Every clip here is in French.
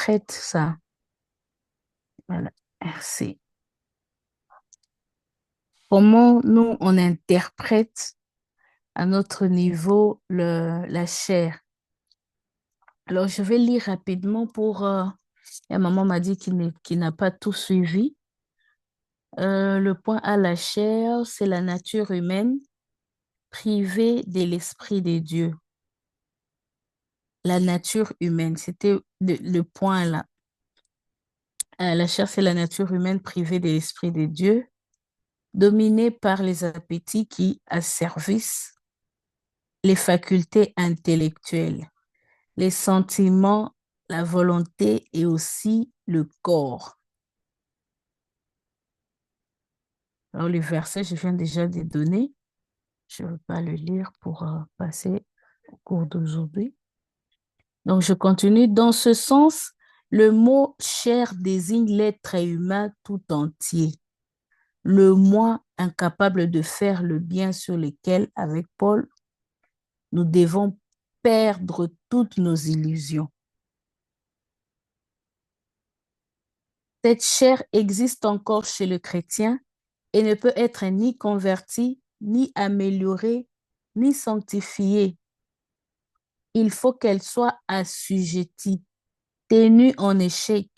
interprète ça? Voilà, merci. Comment nous, on interprète à notre niveau la chair? Alors, je vais lire rapidement pour... et maman m'a dit qu'il n'a pas tout suivi. Le point A, la chair, c'est la nature humaine privée de l'esprit de Dieu. La nature humaine, c'était le point là. La chair, c'est la nature humaine privée de l'esprit de Dieu, dominée par les appétits qui asservissent les facultés intellectuelles, les sentiments, la volonté et aussi le corps. Alors, le verset, je viens déjà de donner. Je ne veux pas le lire pour passer au cours d'aujourd'hui. Donc, je continue. Dans ce sens, le mot chair désigne l'être humain tout entier, le moi incapable de faire le bien sur lequel, avec Paul, nous devons perdre toutes nos illusions. Cette chair existe encore chez le chrétien et ne peut être ni convertie, ni améliorée, ni sanctifiée. Il faut qu'elle soit assujettie, tenue en échec,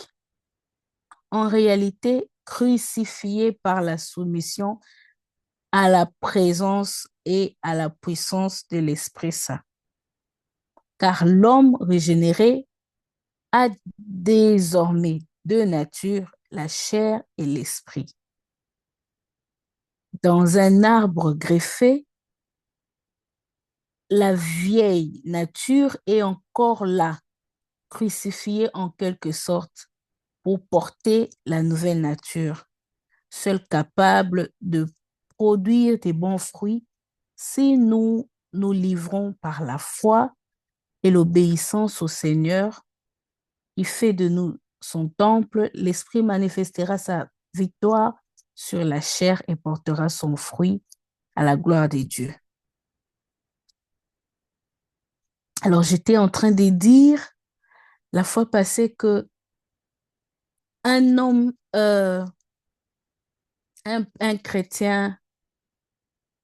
en réalité crucifiée par la soumission à la présence et à la puissance de l'Esprit Saint. Car l'homme régénéré a désormais deux natures, la chair et l'esprit. Dans un arbre greffé, la vieille nature est encore là, crucifiée en quelque sorte pour porter la nouvelle nature, seule capable de produire des bons fruits si nous nous livrons par la foi et l'obéissance au Seigneur qui fait de nous son temple. L'Esprit manifestera sa victoire sur la chair et portera son fruit à la gloire de Dieu. Alors, j'étais en train de dire la fois passée que un homme, un chrétien,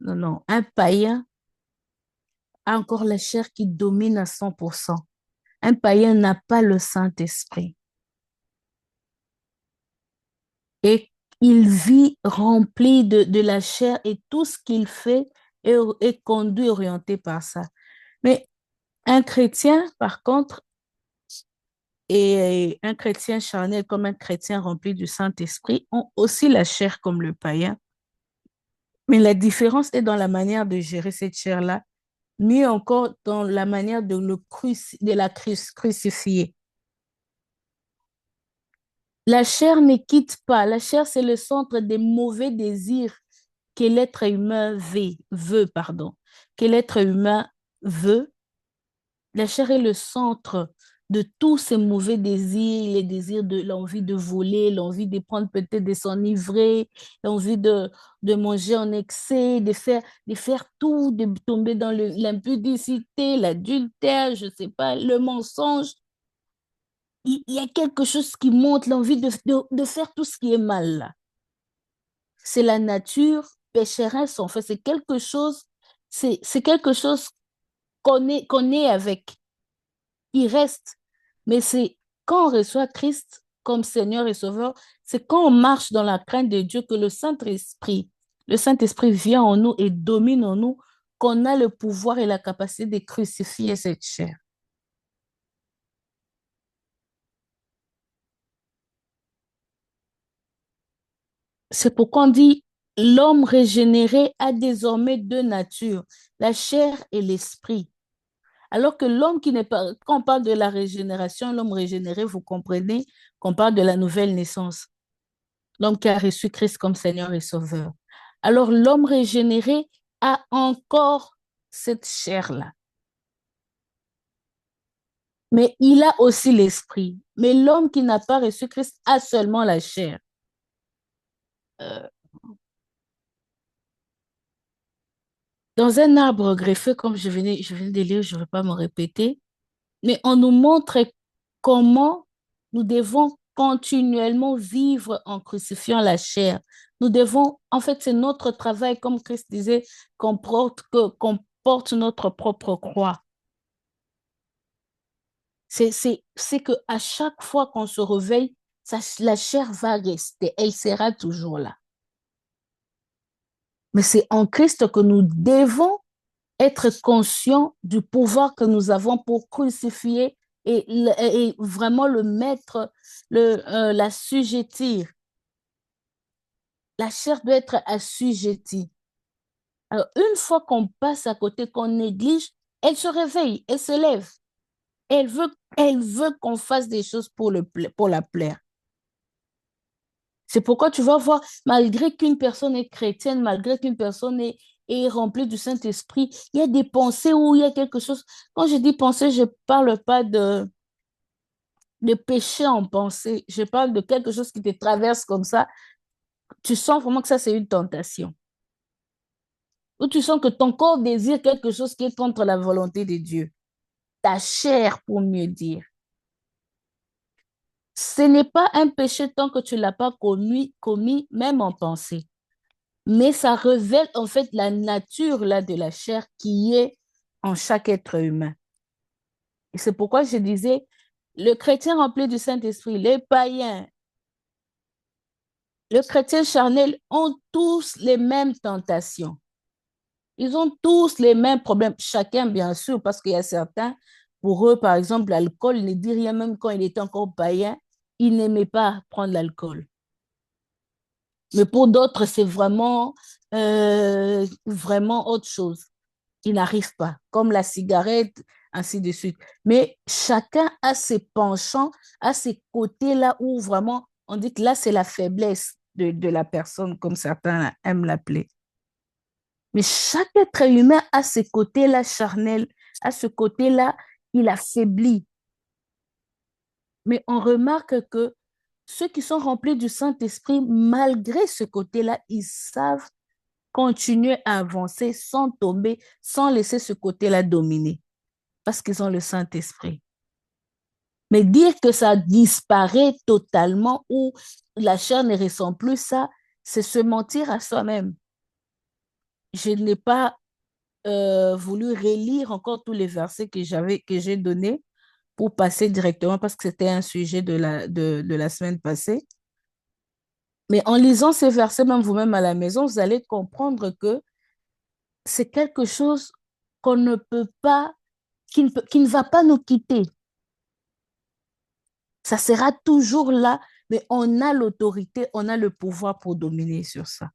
non, non, un païen a encore la chair qui domine à 100%. Un païen n'a pas le Saint-Esprit. Et il vit rempli de la chair et tout ce qu'il fait est conduit, orienté par ça. Mais un chrétien, par contre, et un chrétien charnel comme un chrétien rempli du Saint-Esprit ont aussi la chair comme le païen. Mais la différence est dans la manière de gérer cette chair-là, mieux encore dans la manière de la crucifier. La chair ne quitte pas. La chair, c'est le centre des mauvais désirs que l'être humain que l'être humain veut. La chair est le centre de tous ces mauvais désirs, les désirs de l'envie de voler, l'envie de prendre peut-être de s'enivrer, l'envie de manger en excès, de faire tout, de tomber dans l'impudicité, l'adultère, je ne sais pas, le mensonge. Il y a quelque chose qui monte, l'envie de faire tout ce qui est mal là. C'est la nature pécheresse, en fait, c'est quelque chose qu'on est avec, il reste. Mais c'est quand on reçoit Christ comme Seigneur et Sauveur, c'est quand on marche dans la crainte de Dieu que le Saint-Esprit vient en nous et domine en nous, qu'on a le pouvoir et la capacité de crucifier cette chair. C'est pourquoi on dit l'homme régénéré a désormais deux natures, la chair et l'esprit. Alors que l'homme qui n'est pas, quand on parle de la régénération, l'homme régénéré, vous comprenez qu'on parle de la nouvelle naissance, l'homme qui a reçu Christ comme Seigneur et Sauveur. Alors l'homme régénéré a encore cette chair-là, mais il a aussi l'esprit. Mais l'homme qui n'a pas reçu Christ a seulement la chair. Euh, dans un arbre greffé, comme je venais de lire, je ne vais pas me répéter, mais on nous montre comment Nous devons continuellement vivre en crucifiant la chair. Nous devons, en fait, c'est notre travail, comme Christ disait, qu'on porte notre propre croix. C'est qu'à chaque fois qu'on se réveille, la chair va rester, elle sera toujours là. Mais c'est en Christ que nous devons être conscients du pouvoir que nous avons pour crucifier et vraiment le mettre, l'assujettir. La chair doit être assujettie. Alors, une fois qu'on passe à côté, qu'on néglige, elle se réveille, elle se lève. Elle veut qu'on fasse des choses pour la plaire. C'est pourquoi tu vas voir, malgré qu'une personne est chrétienne, malgré qu'une personne est remplie du Saint-Esprit, il y a des pensées où il y a quelque chose. Quand je dis pensée, je ne parle pas de péché en pensée. Je parle de quelque chose qui te traverse comme ça. Tu sens vraiment que ça, c'est une tentation. Ou tu sens que ton corps désire quelque chose qui est contre la volonté de Dieu. Ta chair, pour mieux dire. Ce n'est pas un péché tant que tu ne l'as pas commis, même en pensée. Mais ça révèle en fait la nature là, de la chair qui est en chaque être humain. Et c'est pourquoi je disais, le chrétien rempli du Saint-Esprit, les païens, le chrétien charnel ont tous les mêmes tentations. Ils ont tous les mêmes problèmes, chacun bien sûr, parce qu'il y a certains, pour eux, par exemple, l'alcool ne dit rien, même quand il était encore païen, il n'aimait pas prendre l'alcool. Mais pour d'autres, c'est vraiment autre chose. Ils n'arrivent pas, comme la cigarette, ainsi de suite. Mais chacun a ses penchants, a ses côtés-là où vraiment, on dit que là, c'est la faiblesse de la personne, comme certains aiment l'appeler. Mais chaque être humain a ce côté-là charnel, a ce côté-là, il affaiblit. Mais on remarque que ceux qui sont remplis du Saint-Esprit, malgré ce côté-là, ils savent continuer à avancer sans tomber, sans laisser ce côté-là dominer, parce qu'ils ont le Saint-Esprit. Mais dire que ça disparaît totalement ou la chair ne ressent plus ça, c'est se mentir à soi-même. Je n'ai pas voulu relire encore tous les versets que j'ai donnés pour passer directement parce que c'était un sujet de la semaine passée. Mais en lisant ces versets, même vous-même à la maison, vous allez comprendre que c'est quelque chose qu'on ne peut pas, qui ne va pas nous quitter. Ça sera toujours là, mais on a l'autorité, on a le pouvoir pour dominer sur ça.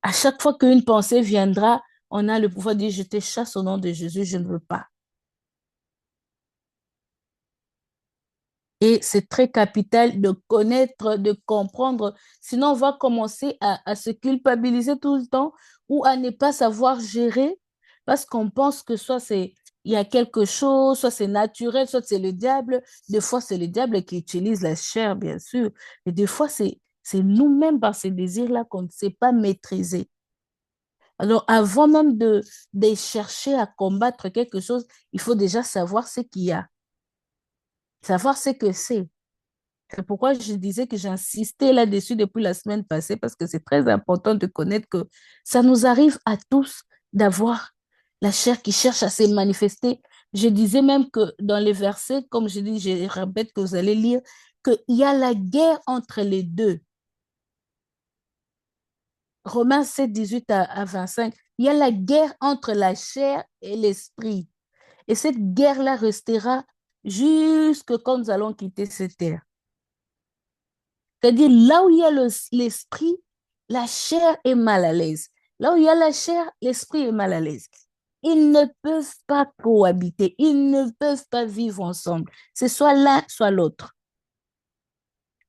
À chaque fois qu'une pensée viendra, on a le pouvoir de dire, je te chasse au nom de Jésus, je ne veux pas. Et c'est très capital de connaître, de comprendre. Sinon, on va commencer à se culpabiliser tout le temps ou à ne pas savoir gérer parce qu'on pense que soit il y a quelque chose, soit c'est naturel, soit c'est le diable. Des fois, c'est le diable qui utilise la chair, bien sûr. Mais des fois, c'est nous-mêmes par ces désirs-là qu'on ne sait pas maîtriser. Alors, avant même de chercher à combattre quelque chose, il faut déjà savoir ce qu'il y a, savoir ce que c'est. C'est pourquoi je disais que j'insistais là-dessus depuis la semaine passée, parce que c'est très important de connaître que ça nous arrive à tous d'avoir la chair qui cherche à se manifester. Je disais même que dans les versets, comme je dis, je répète que vous allez lire, qu'il y a la guerre entre les deux. Romains 7, 18 à 25, il y a la guerre entre la chair et l'esprit. Et cette guerre-là restera jusque quand nous allons quitter cette terre. C'est-à-dire, là où il y a l'esprit, la chair est mal à l'aise. Là où il y a la chair, l'esprit est mal à l'aise. Ils ne peuvent pas cohabiter, ils ne peuvent pas vivre ensemble. C'est soit l'un, soit l'autre.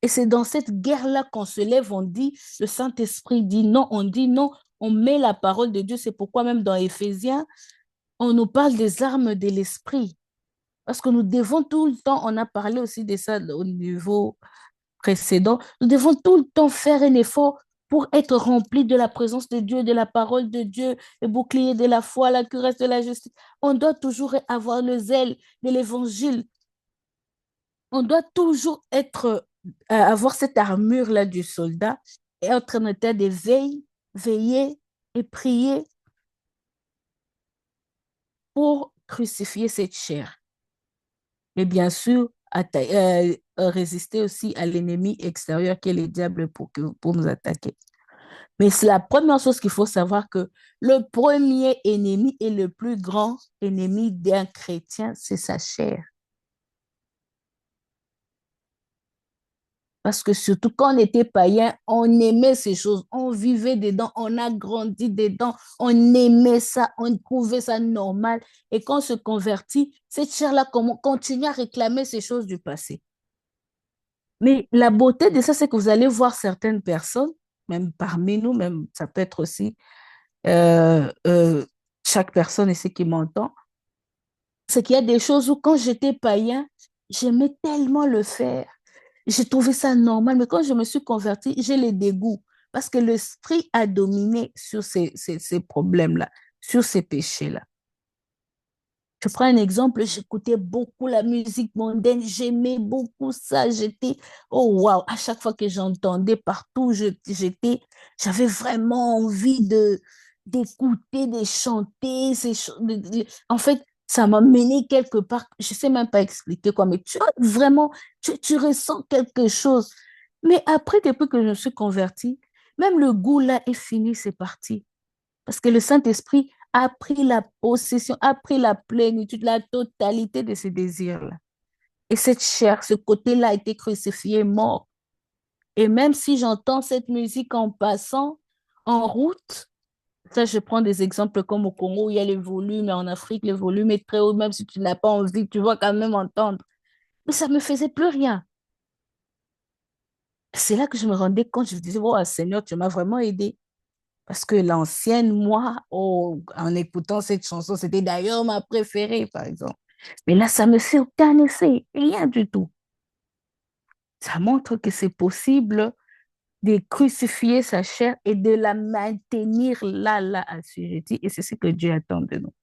Et c'est dans cette guerre-là qu'on se lève, on dit, le Saint-Esprit dit non, on dit non, on met la parole de Dieu. C'est pourquoi même dans Éphésiens, on nous parle des armes de l'esprit. Parce que nous devons tout le temps, on a parlé aussi de ça au niveau précédent, nous devons tout le temps faire un effort pour être remplis de la présence de Dieu, de la parole de Dieu, le bouclier de la foi, la cuirasse de la justice. On doit toujours avoir le zèle de l'évangile. On doit toujours avoir cette armure-là du soldat et être en état de veiller et prier pour crucifier cette chair. Mais bien sûr, résister aussi à l'ennemi extérieur qui est le diable pour nous attaquer. Mais c'est la première chose qu'il faut savoir que le premier ennemi et le plus grand ennemi d'un chrétien, c'est sa chair. Parce que surtout quand on était païen, on aimait ces choses, on vivait dedans, on a grandi dedans, on aimait ça, on trouvait ça normal. Et quand on se convertit, cette chair-là continue à réclamer ces choses du passé. Mais la beauté de ça, c'est que vous allez voir certaines personnes, même parmi nous, même ça peut être aussi euh, euh, chaque personne ici qui m'entend, c'est qu'il y a des choses où quand j'étais païen, j'aimais tellement le faire. J'ai trouvé ça normal, mais quand je me suis convertie, j'ai les dégoûts parce que l'esprit a dominé sur ces problèmes-là, sur ces péchés-là. Je prends un exemple, j'écoutais beaucoup la musique mondaine, j'aimais beaucoup ça, oh waouh, à chaque fois que j'entendais partout, j'avais vraiment envie d'écouter, de chanter, en fait, ça m'a mené quelque part, je sais même pas expliquer quoi, mais tu vois, vraiment, tu ressens quelque chose. Mais après, depuis que je me suis convertie, même le goût là est fini, c'est parti. Parce que le Saint-Esprit a pris la possession, a pris la plénitude, la totalité de ces désirs-là. Et cette chair, ce côté-là a été crucifié, mort. Et même si j'entends cette musique en passant, en route, ça, je prends des exemples comme au Congo où il y a le volume, et en Afrique, le volume est très haut, même si tu n'as pas envie, tu vas quand même entendre. Mais ça ne me faisait plus rien. C'est là que je me rendais compte, je me disais, oh Seigneur, tu m'as vraiment aidé. Parce que l'ancienne, moi, oh, en écoutant cette chanson, c'était d'ailleurs ma préférée, par exemple. Mais là, ça me fait aucun effet, rien du tout. Ça montre que c'est possible de crucifier sa chair et de la maintenir là, assujettie. Et c'est ce que Dieu attend de nous.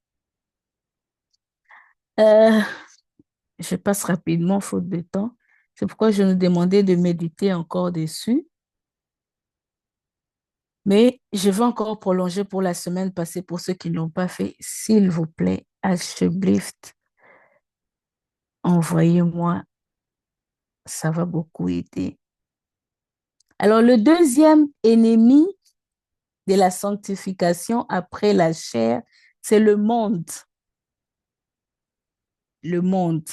Euh, je passe rapidement, faute de temps. C'est pourquoi je nous demandais de méditer encore dessus. Mais je vais encore prolonger pour la semaine passée pour ceux qui ne l'ont pas fait. S'il vous plaît, Ashblift, envoyez-moi, ça va beaucoup aider. Alors, le deuxième ennemi de la sanctification après la chair, c'est le monde. Le monde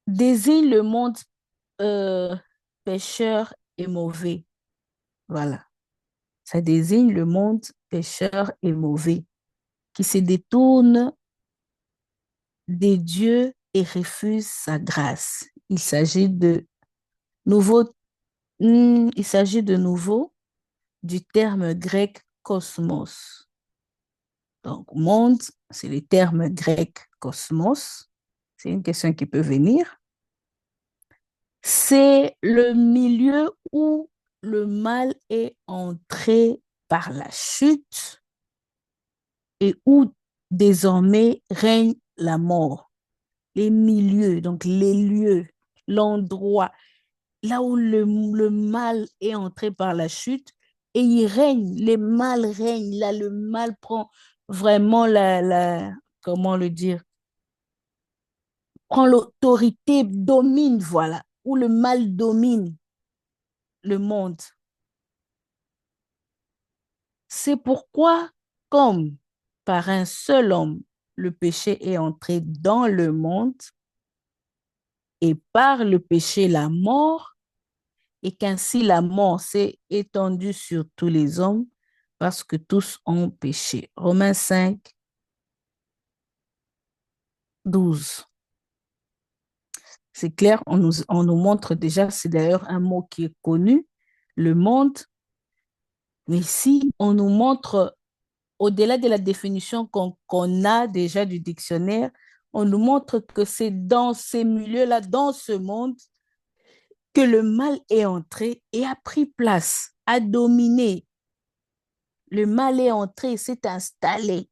désigne le monde euh, pécheur et mauvais. Voilà. Ça désigne le monde pécheur et mauvais qui se détourne des dieux et refuse sa grâce. Nouveau, il s'agit de nouveau du terme grec cosmos. Donc, monde, c'est le terme grec cosmos. C'est une question qui peut venir. C'est le milieu où le mal est entré par la chute et où désormais règne la mort. Les milieux, donc les lieux, l'endroit, là où le mal est entré par la chute et il règne, les mal règnent, là le mal prend vraiment comment le dire, prend l'autorité, domine, voilà, où le mal domine le monde. C'est pourquoi, comme par un seul homme, le péché est entré dans le monde et par le péché, la mort, et qu'ainsi la mort s'est étendue sur tous les hommes parce que tous ont péché. Romains 5, 12. C'est clair, on nous montre déjà, c'est d'ailleurs un mot qui est connu, le monde, mais si on nous montre, au-delà de la définition qu'on a déjà du dictionnaire, on nous montre que c'est dans ces milieux-là, dans ce monde, que le mal est entré et a pris place, a dominé. Le mal est entré, s'est installé.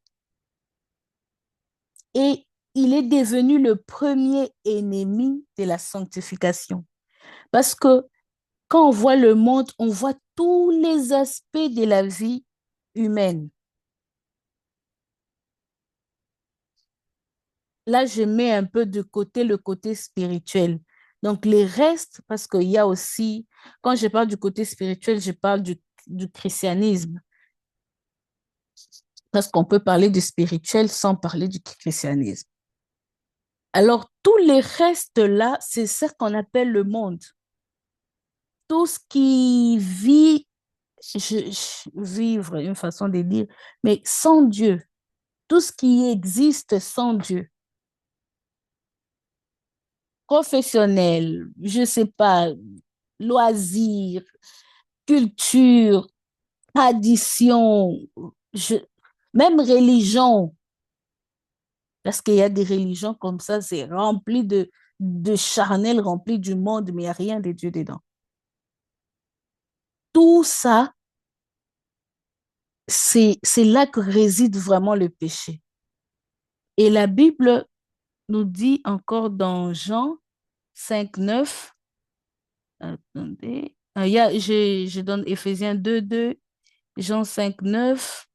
Et il est devenu le premier ennemi de la sanctification. Parce que quand on voit le monde, on voit tous les aspects de la vie humaine. Là, je mets un peu de côté le côté spirituel. Donc, les restes, parce qu'il y a aussi, quand je parle du côté spirituel, je parle du christianisme. Parce qu'on peut parler du spirituel sans parler du christianisme. Alors, tous les restes là, c'est ça qu'on appelle le monde. Tout ce qui vit, vivre, une façon de dire, mais sans Dieu. Tout ce qui existe sans Dieu. Professionnel, je ne sais pas, loisirs, culture, tradition, je, même religion, parce qu'il y a des religions comme ça, c'est rempli de charnel, rempli du monde, mais il n'y a rien de Dieu dedans. Tout ça, c'est là que réside vraiment le péché. Et la Bible nous dit encore dans Jean 5:9, attendez, je donne Éphésiens 2:2, Jean 5:9,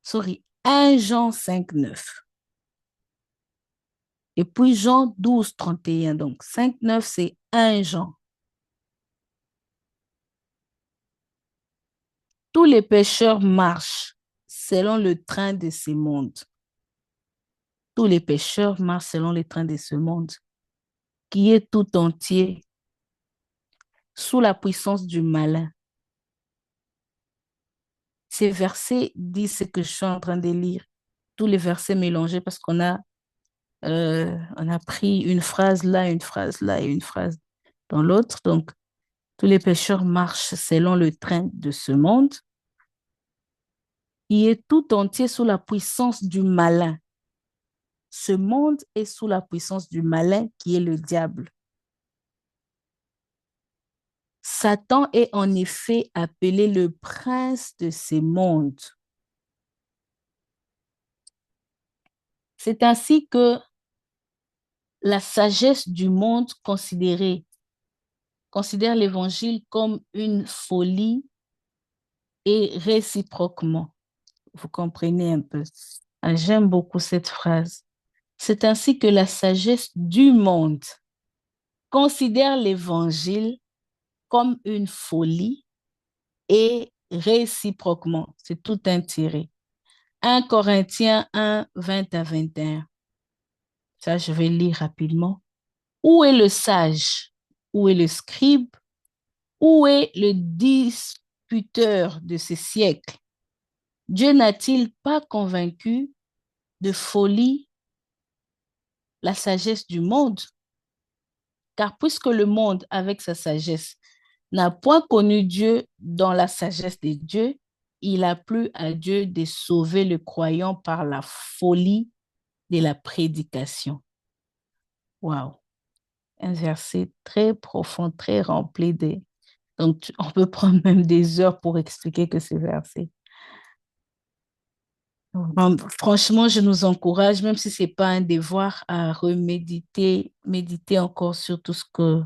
sorry, 1 Jean 5:9. Et puis Jean 12:31, donc 5:9, c'est 1 Jean. Tous les pécheurs marchent selon le train de ce monde. Tous les pécheurs marchent selon le train de ce monde, qui est tout entier sous la puissance du malin. Ces versets disent ce que je suis en train de lire. Tous les versets mélangés parce on a pris une phrase là, une phrase là et une phrase dans l'autre. Donc, tous les pécheurs marchent selon le train de ce monde, qui est tout entier sous la puissance du malin. Ce monde est sous la puissance du malin qui est le diable. Satan est en effet appelé le prince de ces mondes. C'est ainsi que la sagesse du monde considère l'évangile comme une folie et réciproquement. Vous comprenez un peu. Ah, j'aime beaucoup cette phrase. C'est ainsi que la sagesse du monde considère l'évangile comme une folie et réciproquement. C'est tout un tiré. 1 Corinthiens 1, 20 à 21. Ça, je vais lire rapidement. Où est le sage? Où est le scribe? Où est le disputeur de ce siècle? Dieu n'a-t-il pas convaincu de folie la sagesse du monde? Car puisque le monde, avec sa sagesse, n'a point connu Dieu dans la sagesse de Dieu, il a plu à Dieu de sauver le croyant par la folie de la prédication. Waouh! Un verset très profond, très rempli de... Donc, on peut prendre même des heures pour expliquer que ce verset. Franchement, je nous encourage, même si ce n'est pas un devoir, à reméditer, méditer encore sur tout ce que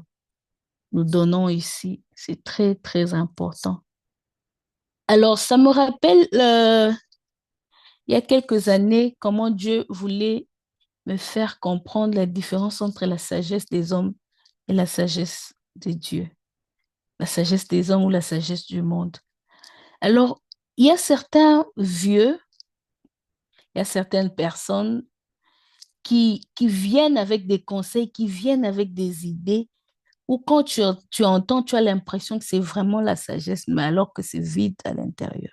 nous donnons ici. C'est très, très important. Alors, ça me rappelle, il y a quelques années, comment Dieu voulait me faire comprendre la différence entre la sagesse des hommes et la sagesse de Dieu. La sagesse des hommes ou la sagesse du monde. Alors, il y a certains vieux, il y a certaines personnes qui viennent avec des conseils, qui viennent avec des idées, ou quand tu entends, tu as l'impression que c'est vraiment la sagesse, mais alors que c'est vide à l'intérieur.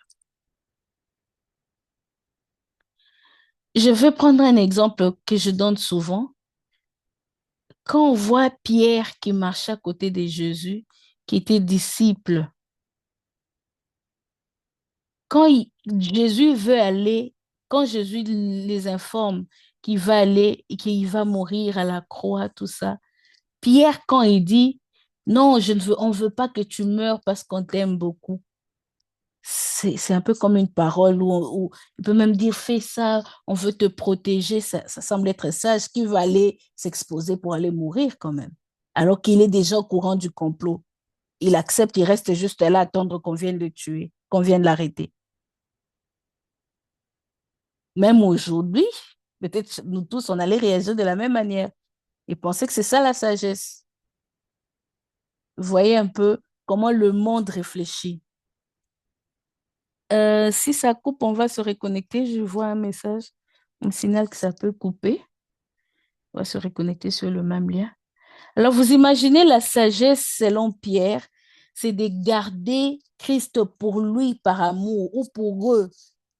Je vais prendre un exemple que je donne souvent. Quand on voit Pierre qui marchait à côté de Jésus, qui était disciple, quand Jésus veut aller, quand Jésus les informe qu'il va aller et qu'il va mourir à la croix, tout ça, Pierre, quand il dit, non, on ne veut pas que tu meurs parce qu'on t'aime beaucoup, c'est un peu comme une parole où il peut même dire fais ça, on veut te protéger. Ça semble être sage. Qui va aller s'exposer pour aller mourir quand même? Alors qu'il est déjà au courant du complot. Il accepte, il reste juste là à attendre qu'on vienne le tuer, qu'on vienne l'arrêter. Même aujourd'hui, peut-être nous tous, on allait réagir de la même manière et penser que c'est ça la sagesse. Vous voyez un peu comment le monde réfléchit. Si ça coupe, on va se reconnecter. Je vois un message, un signal que ça peut couper. On va se reconnecter sur le même lien. Alors, vous imaginez la sagesse selon Pierre, c'est de garder Christ pour lui par amour ou pour eux,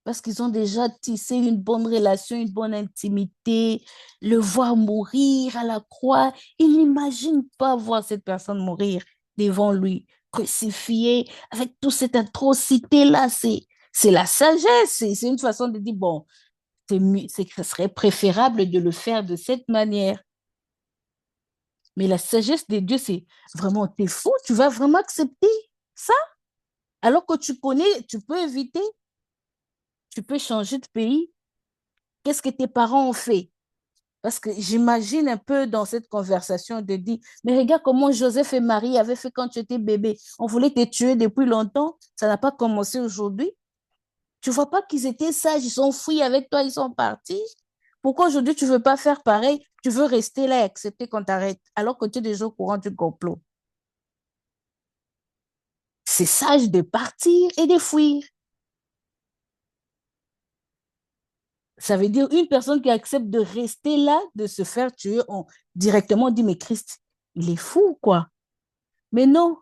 parce qu'ils ont déjà tissé une bonne relation, une bonne intimité, le voir mourir à la croix. Il n'imagine pas voir cette personne mourir devant lui, crucifié, avec toute cette atrocité-là. C'est la sagesse, c'est une façon de dire, bon, c'est que ce serait préférable de le faire de cette manière. Mais la sagesse de Dieu, c'est vraiment, t'es fou, tu vas vraiment accepter ça? Alors que tu connais, tu peux éviter, tu peux changer de pays. Qu'est-ce que tes parents ont fait? Parce que j'imagine un peu dans cette conversation de dire, mais regarde comment Joseph et Marie avaient fait quand tu étais bébé. On voulait te tuer depuis longtemps, ça n'a pas commencé aujourd'hui. Tu vois pas qu'ils étaient sages, ils sont fuis avec toi, ils sont partis. Pourquoi aujourd'hui tu veux pas faire pareil? Tu veux rester là et accepter qu'on t'arrête alors que tu es déjà au courant du complot. C'est sage de partir et de fuir. Ça veut dire une personne qui accepte de rester là, de se faire tuer, on directement dit, mais Christ, il est fou, quoi. Mais non,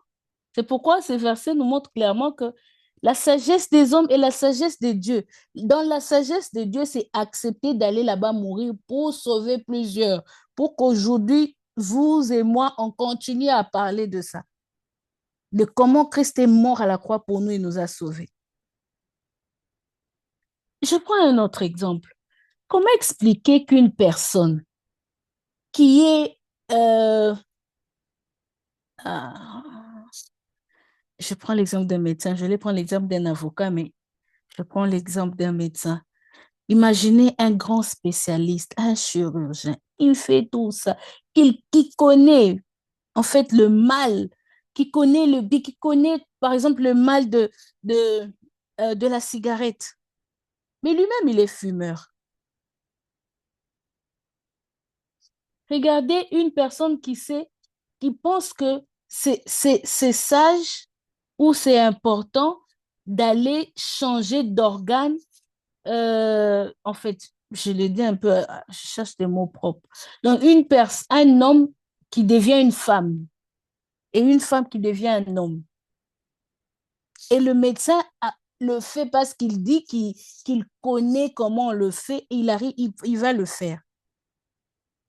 c'est pourquoi ces versets nous montrent clairement que la sagesse des hommes et la sagesse de Dieu. Dans la sagesse de Dieu, c'est accepter d'aller là-bas mourir pour sauver plusieurs, pour qu'aujourd'hui, vous et moi, on continue à parler de ça, de comment Christ est mort à la croix pour nous et nous a sauvés. Je prends un autre exemple. Comment expliquer qu'une personne qui est... ah, je prends l'exemple d'un médecin, je vais prendre l'exemple d'un avocat, mais je prends l'exemple d'un médecin. Imaginez un grand spécialiste, un chirurgien, il fait tout ça, qui connaît en fait le mal, qui connaît par exemple le mal de la cigarette, mais lui-même il est fumeur. Regardez une personne qui sait, qui pense que c'est sage ou c'est important d'aller changer d'organe. En fait, je le dis un peu, je cherche des mots propres. Donc, un homme qui devient une femme et une femme qui devient un homme. Et le médecin le fait parce qu'il dit qu'il connaît comment on le fait, et il va le faire.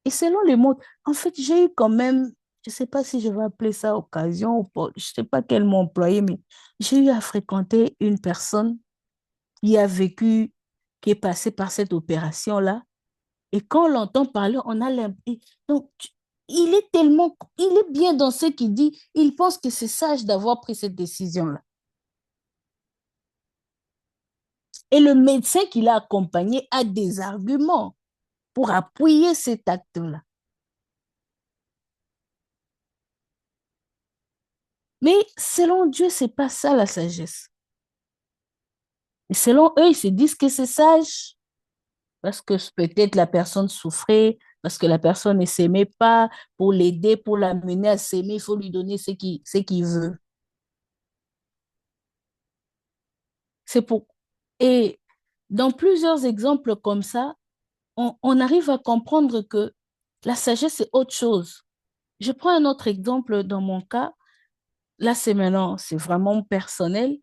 Et selon les mots, en fait, j'ai eu quand même, je ne sais pas si je vais appeler ça occasion ou pas, je ne sais pas quel mot employer, mais j'ai eu à fréquenter une personne qui a vécu, qui est passée par cette opération-là. Et quand on l'entend parler, on a l'impression. Donc, il est bien dans ce qu'il dit. Il pense que c'est sage d'avoir pris cette décision-là. Et le médecin qui l'a accompagné a des arguments pour appuyer cet acte-là. Mais selon Dieu, c'est pas ça la sagesse. Et selon eux, ils se disent que c'est sage parce que peut-être la personne souffrait, parce que la personne ne s'aimait pas. Pour l'aider, pour l'amener à s'aimer, il faut lui donner ce qu'il veut. C'est pour... Et dans plusieurs exemples comme ça, on arrive à comprendre que la sagesse, c'est autre chose. Je prends un autre exemple dans mon cas. Là, c'est maintenant, c'est vraiment personnel.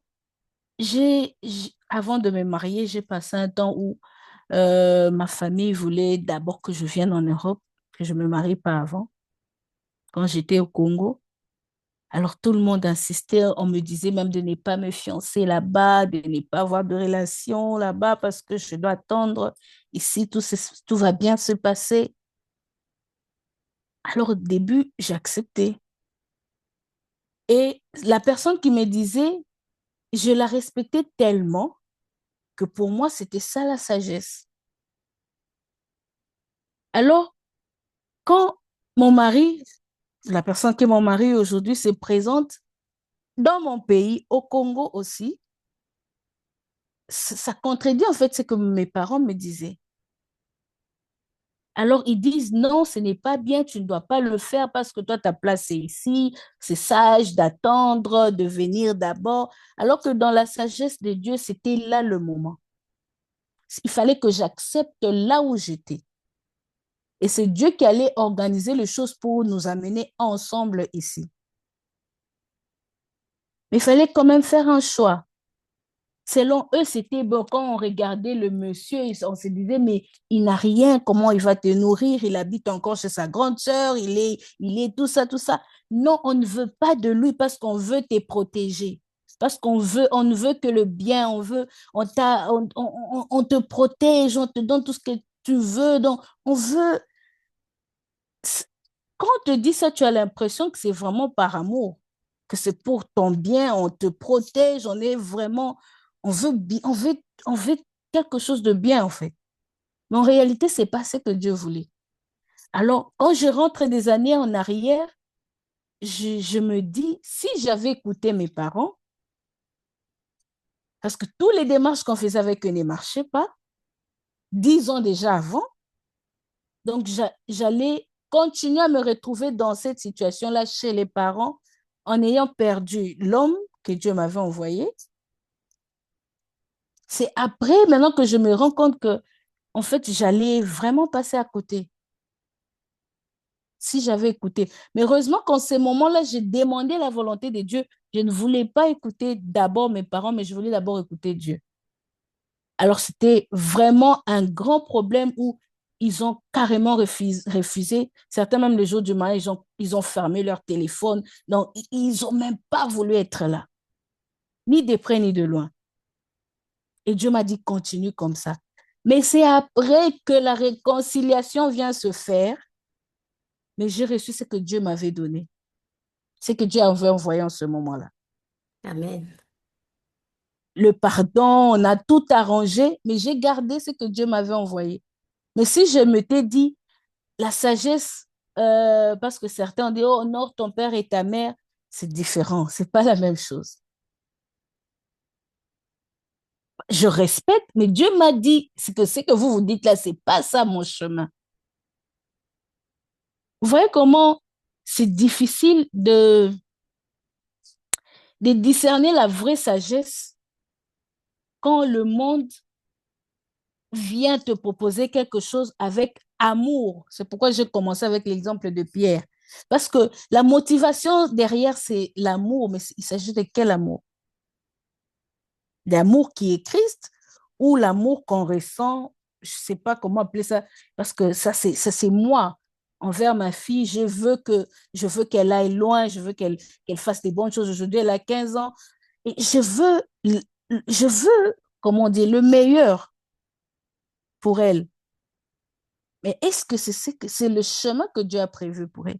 Avant de me marier, j'ai passé un temps où ma famille voulait d'abord que je vienne en Europe, que je ne me marie pas avant, quand j'étais au Congo. Alors tout le monde insistait, on me disait même de ne pas me fiancer là-bas, de ne pas avoir de relation là-bas parce que je dois attendre. Ici, tout va bien se passer. Alors au début, j'ai accepté. Et la personne qui me disait, je la respectais tellement que pour moi, c'était ça la sagesse. Alors, quand mon mari, la personne qui est mon mari aujourd'hui, se présente dans mon pays, au Congo aussi, ça contredit en fait ce que mes parents me disaient. Alors, ils disent non, ce n'est pas bien, tu ne dois pas le faire parce que toi, ta place est ici, c'est sage d'attendre, de venir d'abord. Alors que dans la sagesse de Dieu, c'était là le moment. Il fallait que j'accepte là où j'étais. Et c'est Dieu qui allait organiser les choses pour nous amener ensemble ici. Mais il fallait quand même faire un choix. Selon eux, c'était bon. Quand on regardait le monsieur, on se disait, mais il n'a rien, comment il va te nourrir? Il habite encore chez sa grande sœur, il est tout ça, tout ça. Non, on ne veut pas de lui parce qu'on veut te protéger. Parce on ne veut que le bien, on te protège, on te donne tout ce que tu veux. Donc, on veut, quand on te dit ça, tu as l'impression que c'est vraiment par amour, que c'est pour ton bien, on te protège, on est vraiment, on veut quelque chose de bien en fait. Mais en réalité, c'est pas ce que Dieu voulait. Alors, quand je rentre des années en arrière, je me dis, si j'avais écouté mes parents, parce que tous les démarches qu'on faisait avec eux ne marchaient pas, 10 ans déjà avant, donc j'allais continuer à me retrouver dans cette situation-là chez les parents en ayant perdu l'homme que Dieu m'avait envoyé. C'est après, maintenant que je me rends compte que, en fait, j'allais vraiment passer à côté si j'avais écouté. Mais heureusement qu'en ce moment-là, j'ai demandé la volonté de Dieu. Je ne voulais pas écouter d'abord mes parents, mais je voulais d'abord écouter Dieu. Alors, c'était vraiment un grand problème où ils ont carrément refusé. Certains, même le jour du mariage, ils ont fermé leur téléphone. Donc, ils n'ont même pas voulu être là, ni de près ni de loin. Et Dieu m'a dit, continue comme ça. Mais c'est après que la réconciliation vient se faire, mais j'ai reçu ce que Dieu m'avait donné, ce que Dieu avait envoyé en ce moment-là. Amen. Le pardon, on a tout arrangé, mais j'ai gardé ce que Dieu m'avait envoyé. Mais si je m'étais dit, la sagesse, parce que certains ont dit, oh, honore ton père et ta mère, c'est différent, c'est pas la même chose. Je respecte, mais Dieu m'a dit, c'est que vous vous dites là, c'est pas ça mon chemin. Vous voyez comment c'est difficile de discerner la vraie sagesse quand le monde vient te proposer quelque chose avec amour. C'est pourquoi j'ai commencé avec l'exemple de Pierre. Parce que la motivation derrière, c'est l'amour, mais il s'agit de quel amour? L'amour qui est Christ ou l'amour qu'on ressent, je ne sais pas comment appeler ça, parce que ça c'est moi envers ma fille, je veux qu'elle aille loin, je veux qu'elle fasse des bonnes choses. Aujourd'hui, elle a 15 ans et je veux, comment dire, le meilleur pour elle. Mais est-ce que c'est le chemin que Dieu a prévu pour elle?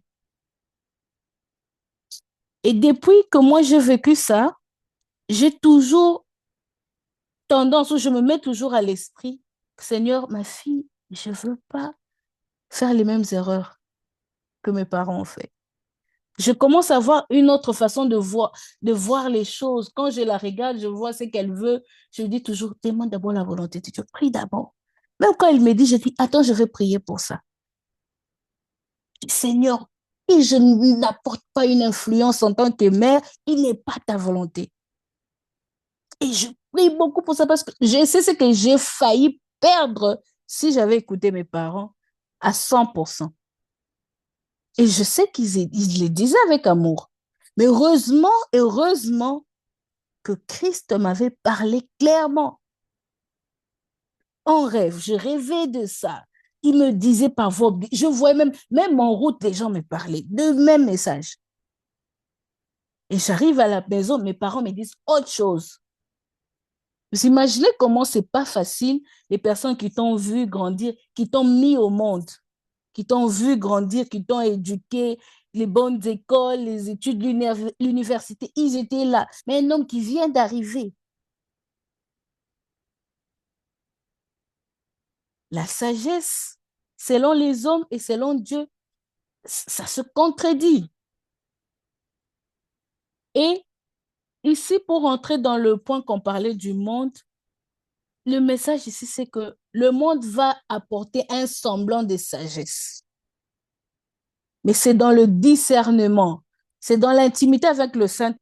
Et depuis que moi j'ai vécu ça, j'ai toujours tendance, où je me mets toujours à l'esprit, Seigneur, ma fille, je ne veux pas faire les mêmes erreurs que mes parents ont fait. Je commence à avoir une autre façon de voir les choses. Quand je la regarde, je vois ce qu'elle veut. Je dis toujours, demande d'abord la volonté de Dieu. Prie d'abord. Même quand elle me dit, je dis, attends, je vais prier pour ça. Seigneur, et je n'apporte pas une influence en tant que mère, il n'est pas ta volonté. Et je prie beaucoup pour ça parce que je sais ce que j'ai failli perdre si j'avais écouté mes parents à 100%. Et je sais ils le disaient avec amour. Mais heureusement que Christ m'avait parlé clairement. En rêve, je rêvais de ça. Il me disait parfois, je voyais même en route, les gens me parlaient de même message. Et j'arrive à la maison, mes parents me disent autre chose. Vous imaginez comment c'est pas facile les personnes qui t'ont vu grandir, qui t'ont mis au monde. qui t'ont vu grandir, qui t'ont éduqué, les bonnes écoles, les études, l'université, ils étaient là. Mais un homme qui vient d'arriver, la sagesse, selon les hommes et selon Dieu, ça se contredit. Et ici, pour entrer dans le point qu'on parlait du monde, le message ici, c'est que le monde va apporter un semblant de sagesse. Mais c'est dans le discernement, c'est dans l'intimité avec le Saint